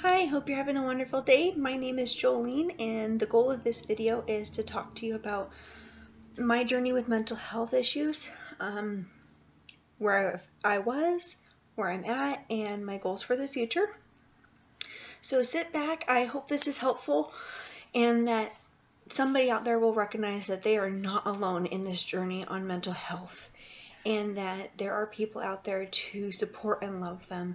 Hi, hope you're having a wonderful day. My name is Jolene, and the goal of this video is to talk to you about my journey with mental health issues, where I was, where I'm at, and my goals for the future. So sit back. I hope this is helpful and that somebody out there will recognize that they are not alone in this journey on mental health and that there are people out there to support and love them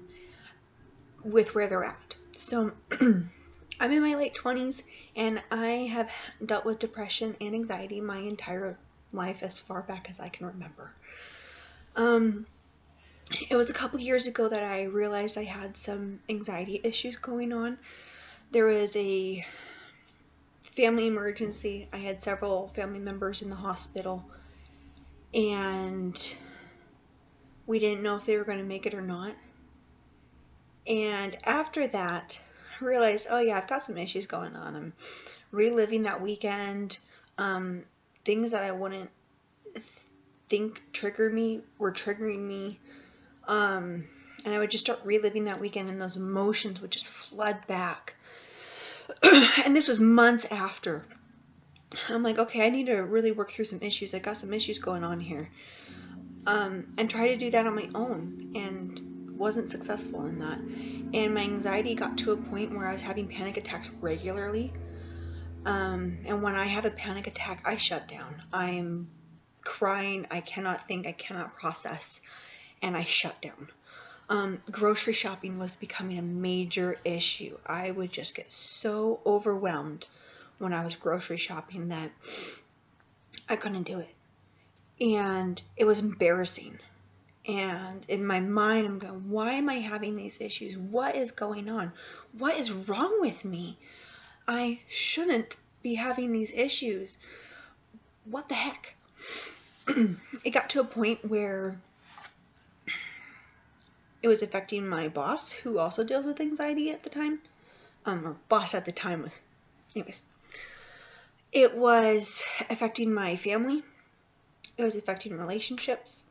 with where they're at. So I'm in my late 20s and I have dealt with depression and anxiety my entire life as far back as I can remember. It was a couple years ago that I realized I had some anxiety issues going on. There was a family emergency. I had several family members in the hospital and we didn't know if they were going to make it or not. And after that, I realized, oh yeah, I've got some issues going on. I'm reliving that weekend. Things that I wouldn't think triggered me were triggering me. And I would just start reliving that weekend and those emotions would just flood back. And this was months after. I'm like, okay, I need to really work through some issues. I got some issues going on here. And try to do that on my own and wasn't successful in that. And my anxiety got to a point where I was having panic attacks regularly. And when I have a panic attack, I shut down. I'm crying. I cannot think. I cannot process. And I shut down. Grocery shopping was becoming a major issue. I would just get so overwhelmed when I was grocery shopping that I couldn't do it. And it was embarrassing. And in my mind, I'm going, why am I having these issues? What is going on? What is wrong with me? I shouldn't be having these issues. What the heck? It got to a point where it was affecting my boss, who also deals with anxiety at the time. Or boss at the time. Anyways. It was affecting my family. It was affecting relationships.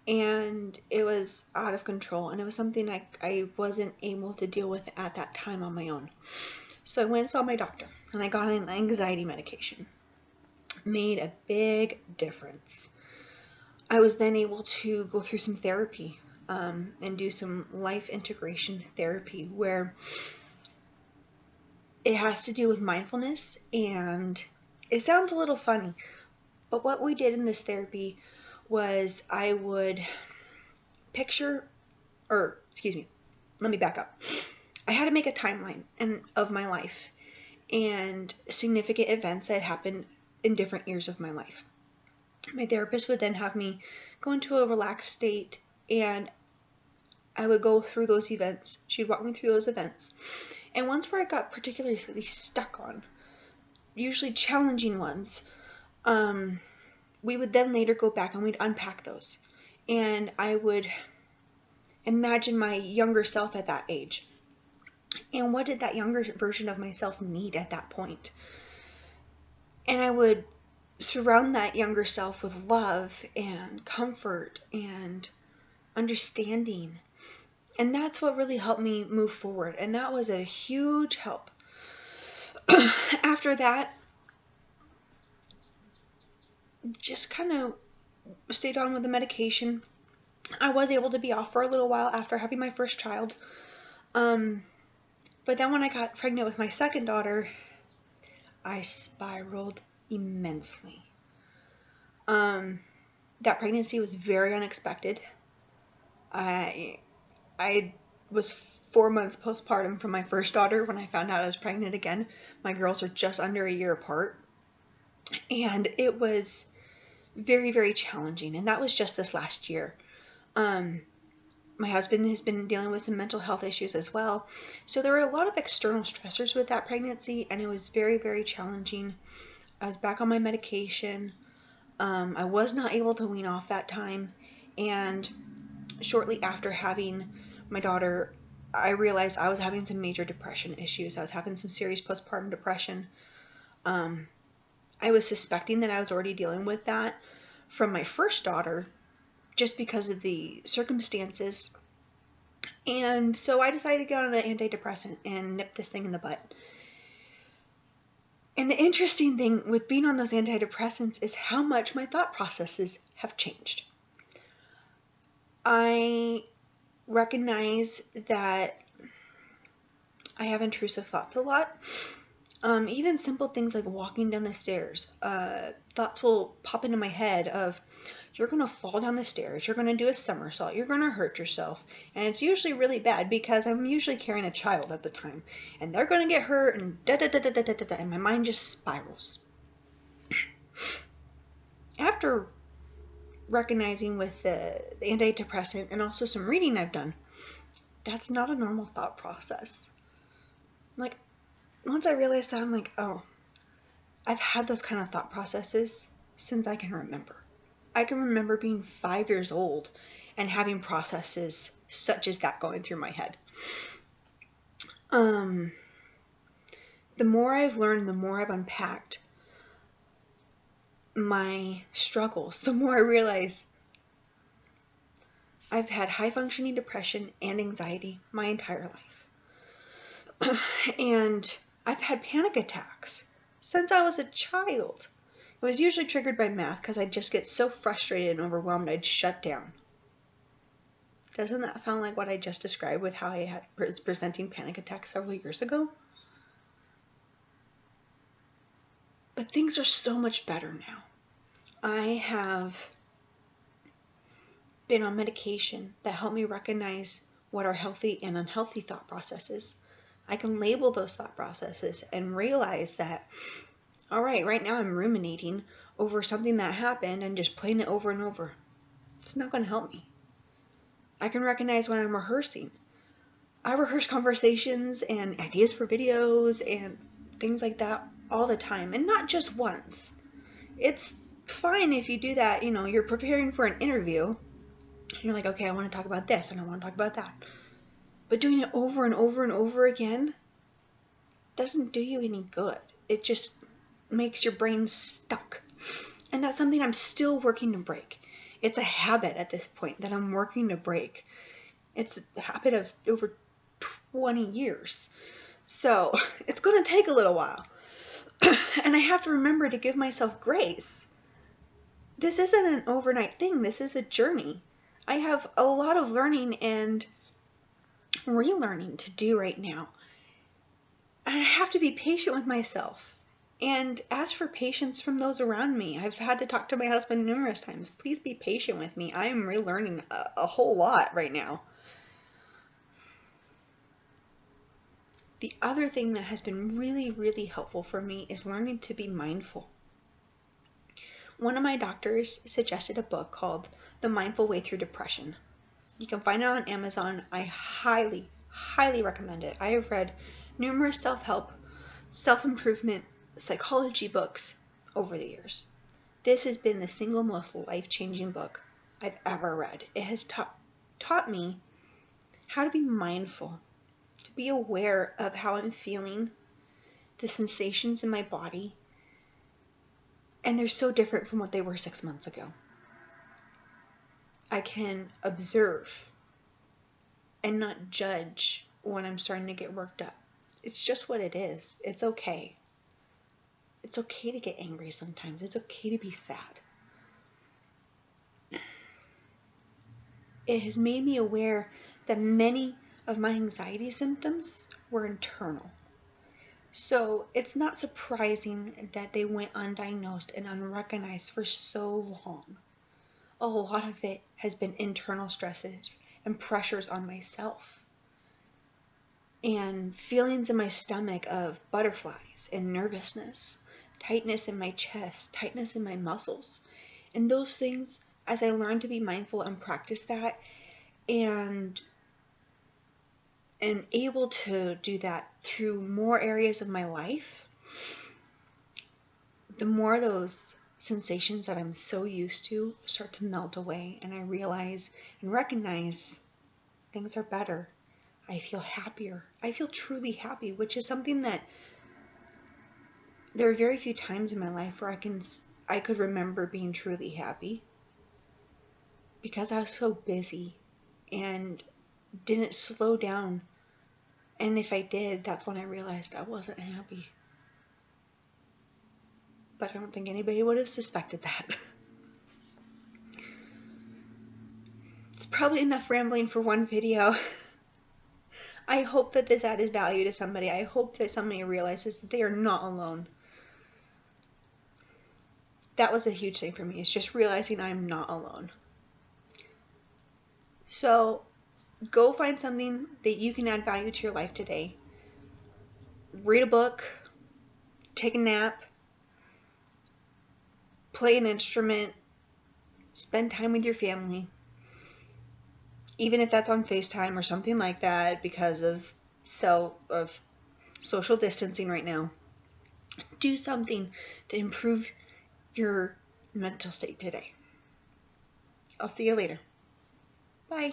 And it was out of control. And it was something I wasn't able to deal with at that time on my own. So I went and saw my doctor. And I got an anxiety medication. Made a big difference. I was then able to go through some therapy and do some life integration therapy where it has to do with mindfulness, and it sounds a little funny, but what we did in this therapy was I would let me back up. I had to make a timeline of my life and significant events that happened in different years of my life. My therapist would then have me go into a relaxed state and I would go through those events. She'd walk me through those events. And ones where I got particularly stuck on, usually challenging ones, we would then later go back and we'd unpack those. And I would imagine my younger self at that age. And what did that younger version of myself need at that point? And I would surround that younger self with love and comfort and understanding. And that's what really helped me move forward. And that was a huge help. After that, just kind of stayed on with the medication. I was able to be off for a little while after having my first child. But then when I got pregnant with my second daughter, I spiraled immensely. That pregnancy was very unexpected. I was 4 months postpartum from my first daughter when I found out I was pregnant again. My girls are just under a year apart. And it was very, very challenging. And that was just this last year. My husband has been dealing with some mental health issues as well. So there were a lot of external stressors with that pregnancy. And it was very, very challenging. I was back on my medication. I was not able to wean off that time. And shortly after having my daughter, I realized I was having some major depression issues. I was having some serious postpartum depression. I was suspecting that I was already dealing with that from my first daughter just because of the circumstances And so I decided to get on an antidepressant and nip this thing in the butt. And the interesting thing with being on those antidepressants is how much my thought processes have changed. I recognize that I have intrusive thoughts a lot. Even simple things like walking down the stairs. Thoughts will pop into my head of, you're going to fall down the stairs, you're going to do a somersault, you're going to hurt yourself. And it's usually really bad because I'm usually carrying a child at the time. And they're going to get hurt and da-da-da-da-da-da-da. And my mind just spirals. After recognizing with the antidepressant and also some reading I've done, that's not a normal thought process. Like, once I realized that, I'm like, oh, I've had those kind of thought processes since I can remember. I can remember being 5 years old and having processes such as that going through my head. The more I've learned, the more I've unpacked my struggles, the more I realize I've had high functioning depression and anxiety my entire life. And I've had panic attacks since I was a child. It was usually triggered by math because I'd just get so frustrated and overwhelmed I'd shut down. Doesn't that sound like what I just described with how I was presenting panic attacks several years ago? But things are so much better now. I have been on medication that helped me recognize what are healthy and unhealthy thought processes. I can label those thought processes and realize that, all right now I'm ruminating over something that happened and just playing it over and over. It's not going to help me. I can recognize when I'm rehearsing. I rehearse conversations and ideas for videos and things like that all the time, and not just once. It's fine if you do that, you're preparing for an interview, and you're like, okay, I want to talk about this and I want to talk about that. But doing it over and over and over again doesn't do you any good. It just makes your brain stuck. And that's something I'm still working to break. It's a habit at this point that I'm working to break. It's a habit of over 20 years. So it's going to take a little while. And I have to remember to give myself grace. This isn't an overnight thing. This is a journey. I have a lot of learning and relearning to do right now. And I have to be patient with myself and ask for patience from those around me. I've had to talk to my husband numerous times. Please be patient with me. I am relearning a whole lot right now. The other thing that has been really, really helpful for me is learning to be mindful. One of my doctors suggested a book called The Mindful Way Through Depression. You can find it on Amazon. I highly, highly recommend it. I have read numerous self-help, self-improvement, psychology books over the years. This has been the single most life-changing book I've ever read. It has taught me how to be mindful, to be aware of how I'm feeling, the sensations in my body, and they're so different from what they were 6 months ago. I can observe and not judge when I'm starting to get worked up. It's just what it is. It's okay. It's okay to get angry sometimes. It's okay to be sad. It has made me aware that many of my anxiety symptoms were internal. So it's not surprising that they went undiagnosed and unrecognized for so long. A lot of it has been internal stresses and pressures on myself. And feelings in my stomach of butterflies and nervousness, tightness in my chest, tightness in my muscles. And those things, as I learn to be mindful and practice that, and able to do that through more areas of my life, the more those sensations that I'm so used to start to melt away, and I realize and recognize things are better. I feel happier. I feel truly happy, which is something that there are very few times in my life where I could remember being truly happy, because I was so busy and didn't slow down. And if I did, that's when I realized I wasn't happy. But I don't think anybody would have suspected that. It's probably enough rambling for one video. I hope that this added value to somebody. I hope that somebody realizes that they are not alone. That was a huge thing for me, is just realizing I'm not alone. So go find something that you can add value to your life today. Read a book, take a nap, play an instrument, spend time with your family. Even if that's on FaceTime or something like that, because of social distancing right now. Do something to improve your mental state today. I'll see you later. Bye.